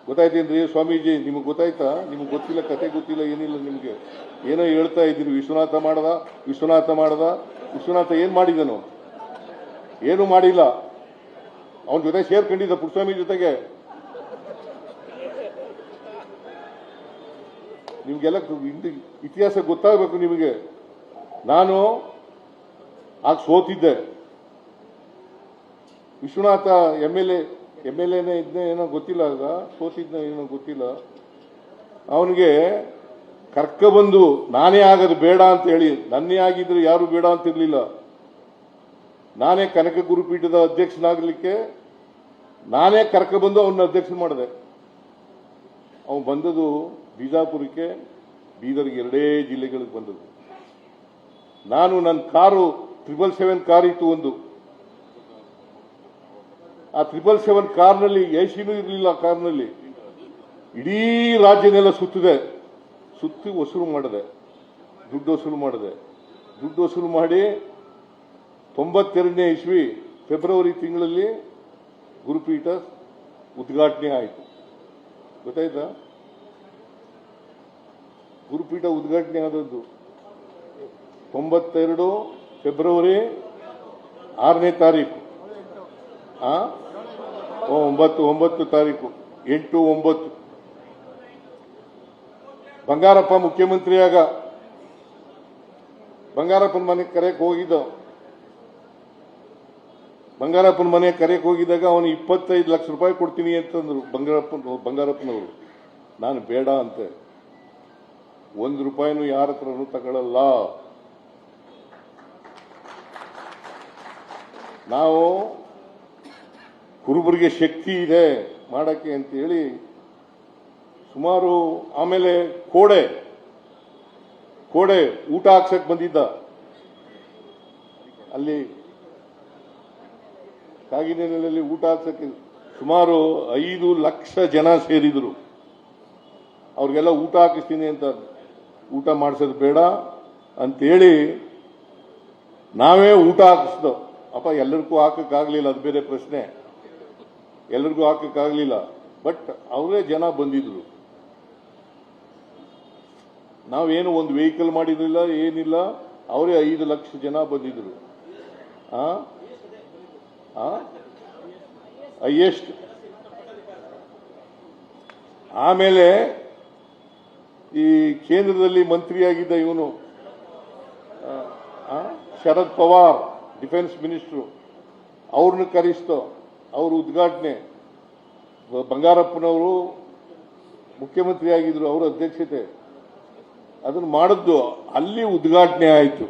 ಗೊತ್ತಾಯ್ತೇನ್ರಿ ಸ್ವಾಮೀಜಿ? ನಿಮಗೆ ಗೊತ್ತಾಯ್ತಾ? ನಿಮಗೆ ಗೊತ್ತಿಲ್ಲ, ಕತೆ ಗೊತ್ತಿಲ್ಲ, ಏನಿಲ್ಲ ನಿಮಗೆ. ಏನೋ ಹೇಳ್ತಾ ಇದ್ದೀರಿ, ವಿಶ್ವನಾಥ ಮಾಡ್ದ, ವಿಶ್ವನಾಥ ಮಾಡ್ದ. ವಿಶ್ವನಾಥ ಏನು ಮಾಡಿದನು? ಏನು ಮಾಡಿಲ್ಲ. ಅವನ ಜೊತೆ ಸೇರ್ಕೊಂಡಿದ್ದ ಪುಟ್ಟಸ್ವಾಮಿ ಜೊತೆಗೆ. ನಿಮ್ಗೆಲ್ಲ ಇತಿಹಾಸ ಗೊತ್ತಾಗಬೇಕು ನಿಮಗೆ. ನಾನು ಆಗ ಸೋತಿದ್ದೆ. ವಿಶ್ವನಾಥ ಎಮ್ ಎಲ್ ಎನೇ ಇದ್ನೇ ಏನೋ ಗೊತ್ತಿಲ್ಲ, ಆಗ ಸೋತಿದ್ನ ಏನೋ ಗೊತ್ತಿಲ್ಲ. ಅವನಿಗೆ ಕರ್ಕೊಬಂದು ನಾನೇ ಆಗೋದು ಬೇಡ ಅಂತ ಹೇಳಿ, ನನ್ನೇ ಆಗಿದ್ರೆ ಯಾರು ಬೇಡ ಅಂತಿರ್ಲಿಲ್ಲ. ನಾನೇ ಕನಕ ಗುರುಪೀಠದ ಅಧ್ಯಕ್ಷನಾಗಲಿಕ್ಕೆ ನಾನೇ ಕರ್ಕೊಬಂದು ಅವನ್ನ ಅಧ್ಯಕ್ಷ ಮಾಡಿದೆ. ಅವನು ಬಂದದು ಬಿಜಾಪುರಕ್ಕೆ, ಬೀದರ್ಗೆ, ಎರಡೇ ಜಿಲ್ಲೆಗಳಿಗೆ ಬಂದದ್ದು. ನಾನು ನನ್ನ ಕಾರು 777 ಕಾರ್ ಇತ್ತು ಒಂದು. ಆ 777 ಕಾರ್ನಲ್ಲಿ ಎಸಿನೂ ಇರಲಿಲ್ಲ. ಕಾರ್ನಲ್ಲಿ ಇಡೀ ರಾಜ್ಯನೆಲ್ಲ ಸುತ್ತಿ ವಸೂಲು ಮಾಡಿದೆ, ದುಡ್ಡು ವಸೂಲು ಮಾಡಿ 92ನೇ ಇಸ್ವಿ ಫೆಬ್ರವರಿ ತಿಂಗಳಲ್ಲಿ ಗುರುಪೀಠ ಉದ್ಘಾಟನೆ ಆಯಿತು. ಗೊತ್ತಾಯ್ತಾ? ಗುರುಪೀಠ ಉದ್ಘಾಟನೆ ಆದದ್ದು 92 ಫೆಬ್ರವರಿ 6ನೇ ತಾರೀಕು. 9 ತಾರೀಕು 8/9. ಬಂಗಾರಪ್ಪ ಮುಖ್ಯಮಂತ್ರಿಯಾಗ ಬಂಗಾರಪ್ಪನ ಮನೆಗೆ ಕರೆಯಕ್ಕೆ ಹೋಗಿದ್ದ. ಬಂಗಾರಪ್ಪನ ಮನೆಗೆ ಕರೆಯಕ್ಕೆ ಹೋಗಿದ್ದಾಗ ಅವನು 25 ಲಕ್ಷ ರೂಪಾಯಿ ಕೊಡ್ತೀನಿ ಅಂತಂದ್ರು ಬಂಗಾರಪ್ಪನವರು. ನಾನು ಬೇಡ ಅಂತೆ. 1 ರೂಪಾಯಿನೂ ಯಾರ ಹತ್ರನೂ ತಗೊಳ್ಳಲ್ಲ. ನಾವು ಕುರುಬರಿಗೆ ಶಕ್ತಿ ಇದೆ ಮಾಡಕ್ಕೆ ಅಂತ ಹೇಳಿ ಸುಮಾರು. ಆಮೇಲೆ ಕೋಡೆ ಊಟ ಹಾಕ್ಸಕ್ ಬಂದಿದ್ದ. ಅಲ್ಲಿ ಕಾಗಿನೆಲೆಯಲ್ಲಿ ಊಟ ಹಾಕ್ಸಕ್ಕೆ ಸುಮಾರು 5 ಲಕ್ಷ ಜನ ಸೇರಿದ್ರು. ಅವ್ರಿಗೆಲ್ಲ ಊಟ ಹಾಕಿಸ್ತೀನಿ ಅಂತ. ಊಟ ಮಾಡಿಸೋದು ಬೇಡ ಅಂತೇಳಿ ನಾವೇ ಊಟ ಹಾಕಿಸ್ದೋ. ಅಪ್ಪ ಎಲ್ಲರಿಗೂ ಹಾಕಕ್ಕಾಗಲಿಲ್ಲ, ಅದು ಬೇರೆ ಪ್ರಶ್ನೆ. ಎಲ್ಲರಿಗೂ ಹಾಕಕ್ಕಾಗಲಿಲ್ಲ, ಬಟ್ ಅವರೇ ಜನ ಬಂದಿದ್ರು. ನಾವೇನು ಒಂದು ವೆಹಿಕಲ್ ಮಾಡಿರಲಿಲ್ಲ, ಏನಿಲ್ಲ. ಅವರೇ 5 ಲಕ್ಷ ಜನ ಬಂದಿದ್ರು. ಹೈಯೆಸ್ಟ್. ಆಮೇಲೆ ಈ ಕೇಂದ್ರದಲ್ಲಿ ಮಂತ್ರಿಯಾಗಿದ್ದ ಇವನು ಶರದ್ ಪವಾರ್, ಡಿಫೆನ್ಸ್ ಮಿನಿಸ್ಟ್ರು, ಅವ್ರನ್ನ ಕರೆಸ್ತೋ. ಅವರು ಉದ್ಘಾಟನೆ, ಬಂಗಾರಪ್ಪನವರು ಮುಖ್ಯಮಂತ್ರಿ ಆಗಿದ್ರು, ಅವರ ಅಧ್ಯಕ್ಷತೆ ಅದನ್ನು ಮಾಡಿದ್ದು ಅಲ್ಲಿ ಉದ್ಘಾಟನೆ ಆಯಿತು.